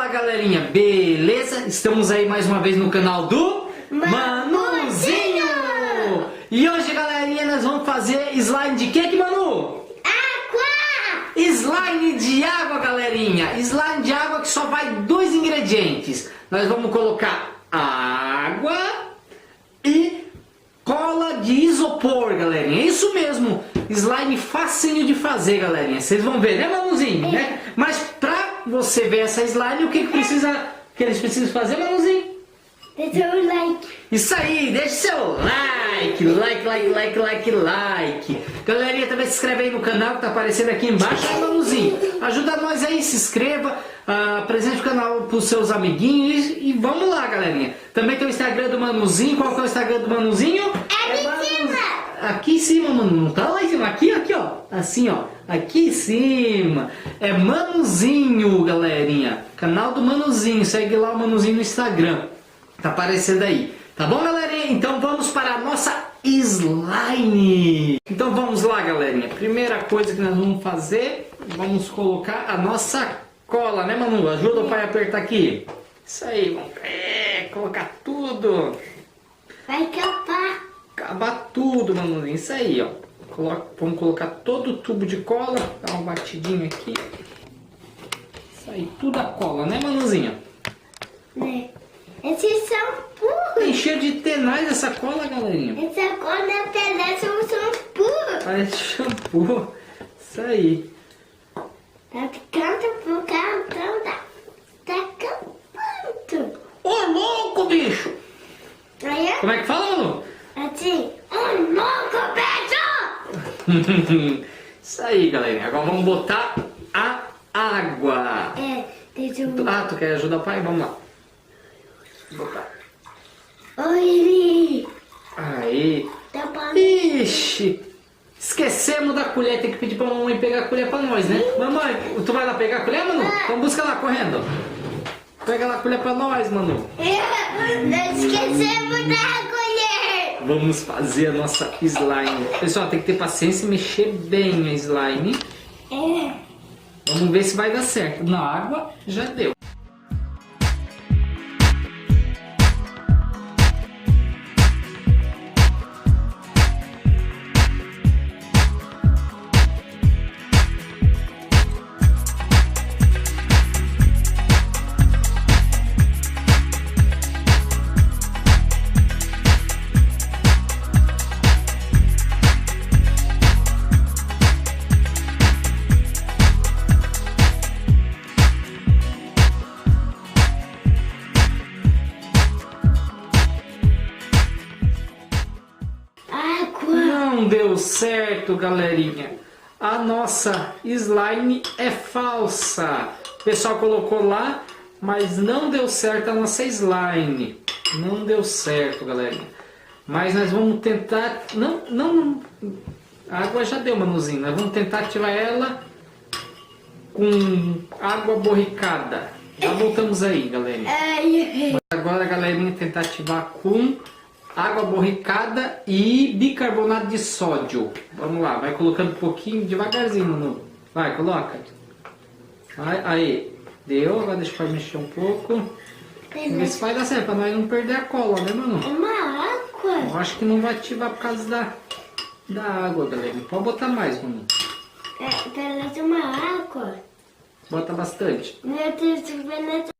Fala galerinha, beleza? Estamos aí mais uma vez no canal do Manuzinho! E hoje galerinha nós vamos fazer slime de que Manu? Água! Slime de água galerinha! Slime de água que só vai dois ingredientes. Nós vamos colocar água e cola de isopor galerinha. Isso mesmo! Slime facinho de fazer galerinha. Vocês vão ver, né Manuzinho? Né? Mas pra você ver essa slime, o que eles precisam fazer, Manuzinho? Deixa o like. Isso aí, deixa seu like. Galerinha, também se inscreve aí no canal que tá aparecendo aqui embaixo, né, Manuzinho? Ajuda nós aí, se inscreva, apresente o canal pros seus amiguinhos e vamos lá, galerinha. Também tem o Instagram do Manuzinho. Qual que é o Instagram do Manuzinho? Aqui em cima, mano, não tá lá em cima, aqui, ó, assim, ó, aqui em cima, é Manuzinho, galerinha, canal do Manuzinho, segue lá o Manuzinho no Instagram, tá aparecendo aí, tá bom, galerinha? Então vamos para a nossa slime. Então vamos lá, galerinha, primeira coisa que nós vamos fazer, vamos colocar a nossa cola, né, Manu? Ajuda o pai a apertar aqui, isso aí, vamos colocar tudo. Vai capar. Acabar tudo, Manuzinho. Isso aí, ó. Vamos colocar todo o tubo de cola. Dá uma batidinha aqui. Isso aí, tudo a cola, né, Manuzinho? Né? Esse shampoo. Tem cheio de tenaz essa cola, galerinha. Essa cola parece um shampoo. Parece shampoo. Isso aí. Tá ficando por cantando. Tá acabando. Ô, louco, bicho! Aí, ó. Como é que fala, Manu? Assim. Um louco beijo. Isso aí, galerinha. Agora vamos botar a água. Deixa eu... Tu quer ajudar o pai? Vamos lá. Botar. Oi, Aí. tá bom. Ixi. Esquecemos da colher. Tem que pedir pra mamãe pegar a colher pra nós, né? Mamãe, tu vai lá pegar a colher, Manu? Então busca lá, correndo. Pega lá a colher pra nós, Manu. Nós esquecemos da colher. Vamos fazer a nossa slime. Pessoal, tem que ter paciência e mexer bem a slime. Vamos ver se vai dar certo. Na água, já deu. Não deu certo, galerinha. A nossa slime é falsa. O pessoal colocou lá, mas não deu certo a nossa slime. Não deu certo, galerinha. Mas nós vamos tentar... Não. A água já deu, Manuzinho. Nós vamos tentar ativar ela com água borricada. Já voltamos aí, galerinha. Agora, galerinha, tentar ativar com água borricada e bicarbonato de sódio. Vamos lá, vai colocando um pouquinho devagarzinho, Manu. Vai, coloca. Aí, deu. Agora deixa eu mexer um pouco. Vamos ver se vai dar certo, pra nós não perder a cola, né, Manu? É uma água. Eu acho que não vai ativar por causa da água, galera. Pode botar mais, Manu. Parece uma água. Bota bastante. Meu Deus, parece...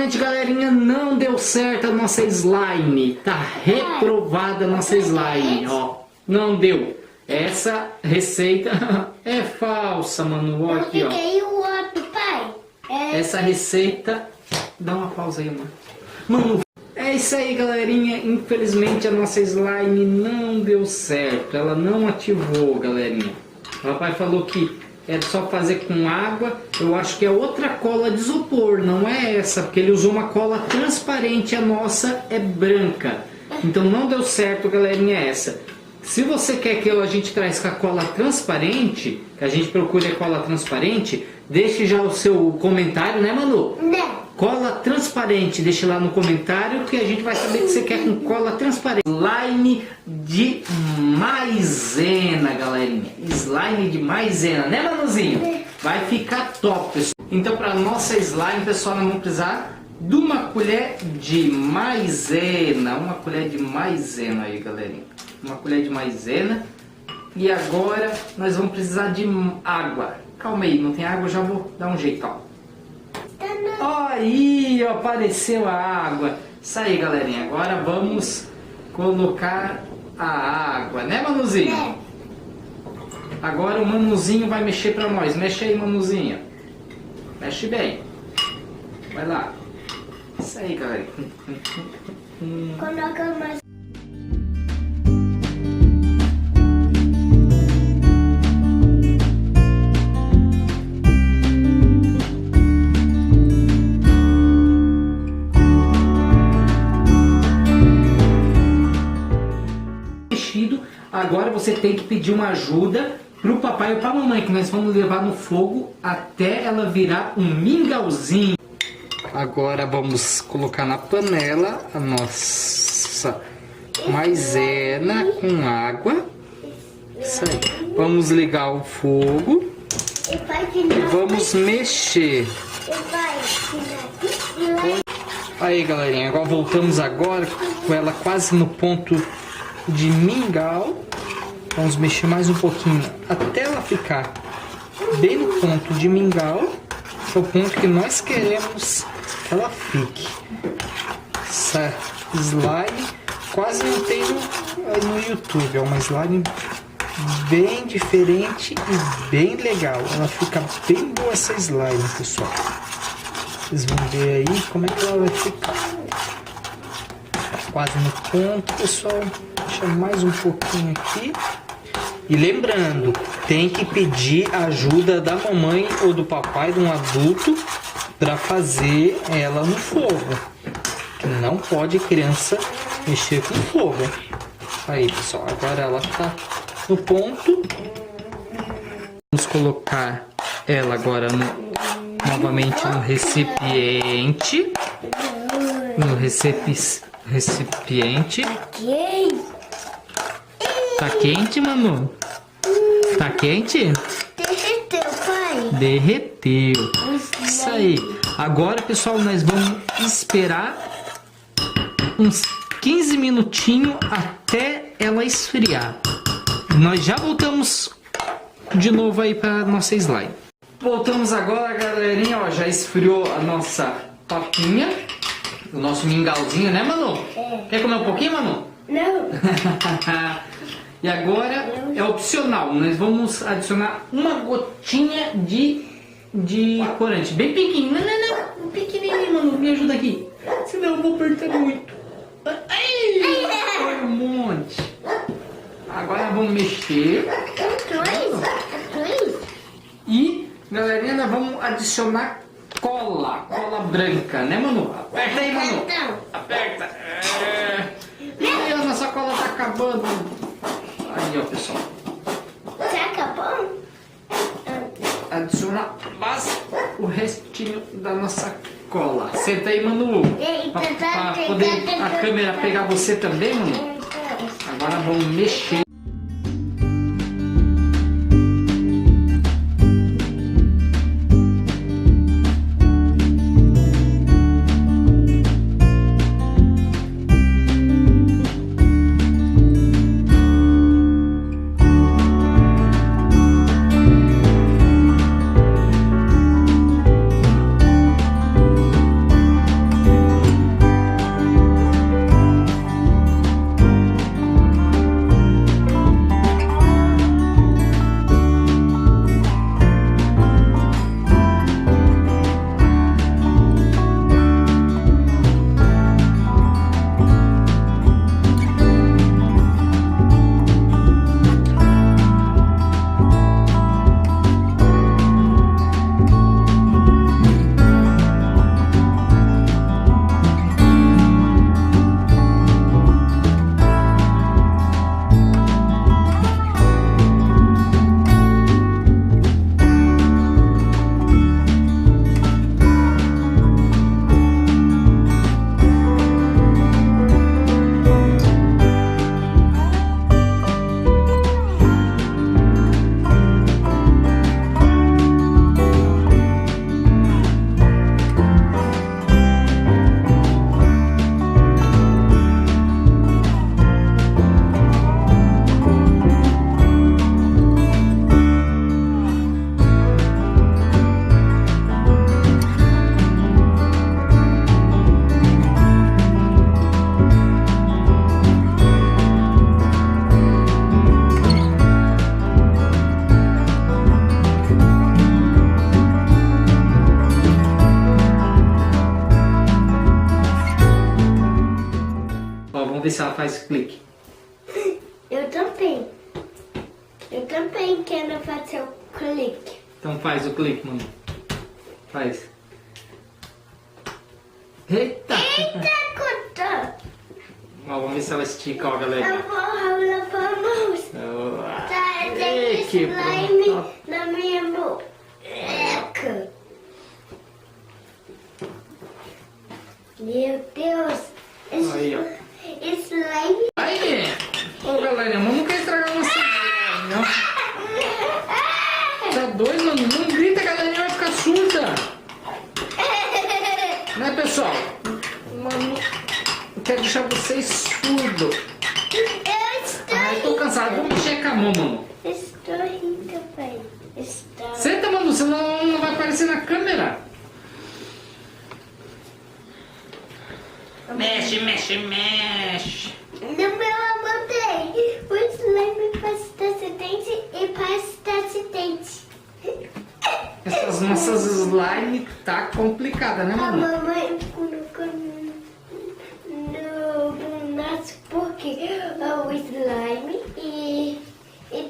Infelizmente, galerinha, não deu certo a nossa slime. Tá reprovada a nossa slime, ó. Não deu. Essa receita é falsa, mano. Ó, aqui, ó. O outro, pai. Essa receita... Dá uma pausa aí, mano. Mano, é isso aí, galerinha. Infelizmente, a nossa slime não deu certo. Ela não ativou, galerinha. O papai falou que é só fazer com água. Eu acho que é outra cola de isopor, não é essa, porque ele usou uma cola transparente, a nossa é branca. Então não deu certo, galerinha, essa. Se você quer que a gente traz com a cola transparente, que a gente procure a cola transparente, deixe já o seu comentário, né, Manu? Não. Cola transparente, deixe lá no comentário que a gente vai saber que você quer com cola transparente. Slime de maisena, galerinha. Slime de maisena, né, Manuzinho? Vai ficar top, pessoal. Então, para nossa slime, pessoal, nós vamos precisar de uma colher de maisena. Uma colher de maisena aí, galerinha. Uma colher de maisena. E agora nós vamos precisar de água. Calma aí, não tem água? Já vou dar um jeito, ó. Aí, apareceu a água. Isso aí, galerinha. Agora vamos colocar a água, né, Manuzinho? É. Agora o Manuzinho vai mexer pra nós. Mexe aí, Manuzinho. Mexe bem. Vai lá. Isso aí, galera. Coloca mais. Agora você tem que pedir uma ajuda pro papai ou pra mamãe, que nós vamos levar no fogo até ela virar um mingauzinho. Agora vamos colocar na panela a nossa maisena com água. Isso aí. Vamos ligar o fogo e vamos mexer. Aí, galerinha, agora voltamos agora com ela quase no ponto de mingau. Vamos mexer mais um pouquinho até ela ficar bem no ponto de mingau, que é o ponto que nós queremos que ela fique. Essa slime quase não tem no YouTube, é uma slime bem diferente e bem legal. Ela fica bem boa, essa slime, pessoal. Vocês vão ver aí como é que ela vai ficar. Quase no ponto, pessoal. Deixa mais um pouquinho aqui. E lembrando, tem que pedir ajuda da mamãe ou do papai, de um adulto, para fazer ela no fogo. Não pode criança mexer com fogo. Aí, pessoal, agora ela tá no ponto. Vamos colocar ela agora novamente no recipiente. No recipiente. Tá quente, Manu? Tá quente? Derreteu, pai. Derreteu. Isso aí. Agora, pessoal, nós vamos esperar uns 15 minutinhos até ela esfriar. Nós já voltamos de novo aí para nossa slime. Voltamos agora, galerinha. Ó, já esfriou a nossa papinha. O nosso mingauzinho, né, Manu? É. Quer comer um pouquinho, Manu? Não. E agora é opcional. Nós vamos adicionar uma gotinha de corante. Bem pequenininho. Não. Pequenininho, Manu. Me ajuda aqui. Senão eu vou apertar muito. Ai, foi um monte. Agora vamos mexer. E, galerinha, nós vamos adicionar cola branca, né, Manu? Aperta aí, Manu. Aperta. Ih, a nossa cola tá acabando. Aí, ó, pessoal. Já acabou? Adiciona o restinho da nossa cola. Senta aí, Manu. Pra poder a câmera pegar você também, Manu. Agora vamos mexer. Vamos ver se ela faz clique. Eu também. Eu também quero fazer o clique. Então faz o clique, mano. Faz. Eita! Eita, Ó, vamos ver se ela estica, ó, galera. eu vou rolar pra mão. Tá, tem slime na minha boca. Meu Deus. Aí, ó. Slime. Aí! Ô, galera, mano, não quer estragar nossa slime, não. Tá doido, mano? Não grita, a galerinha vai ficar surda. Né, pessoal? Mano, eu quero deixar vocês surdos. Eu estou Ai, tô cansado. Vou mexer com a mão, mano. Estou rindo, pai. Estou. Senta, mano, senão não vai aparecer na câmera. Mexe, mexe, mexe. No meu amor tem o slime pasta de dente e pasta de dente. Essas nossas slime tá complicada, né, A mano? mamãe colocou no nosso book o slime e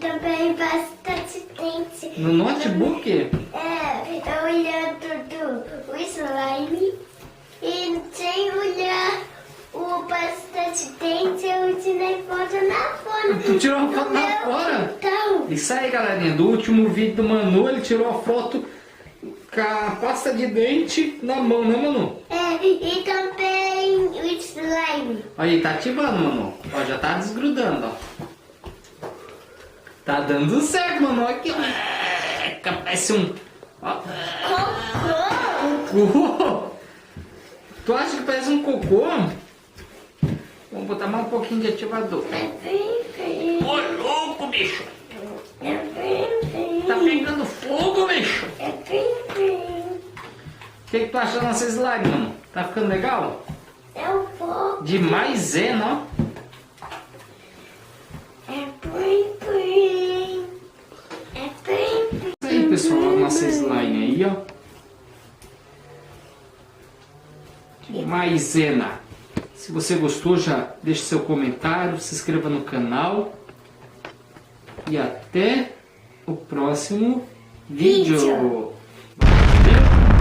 também pasta de dente. No notebook? Eu olhando o slime e sem olhar o pasta de dente, eu tirei foto na fora. Tu tirou a foto na fora? Então, Isso aí, galerinha. Do último vídeo do Manu, ele tirou a foto com a pasta de dente na mão, né, Manu? e também o slime. Aí, tá ativando, Manu. Ó, já tá desgrudando, ó. Tá dando certo, Manu. Olha que... Parece um... Ó. Cocô. Tu acha que parece um cocô? Vamos botar mais um pouquinho de ativador. Ô, louco, bicho! Tá pegando fogo, bicho! O que tu acha da nossa slime, mano? Tá ficando legal? Eu vou. De maisena, ó. Isso aí, pessoal, a nossa slime aí, ó. De maisena. Se você gostou, já deixe seu comentário, se inscreva no canal. E até o próximo vídeo.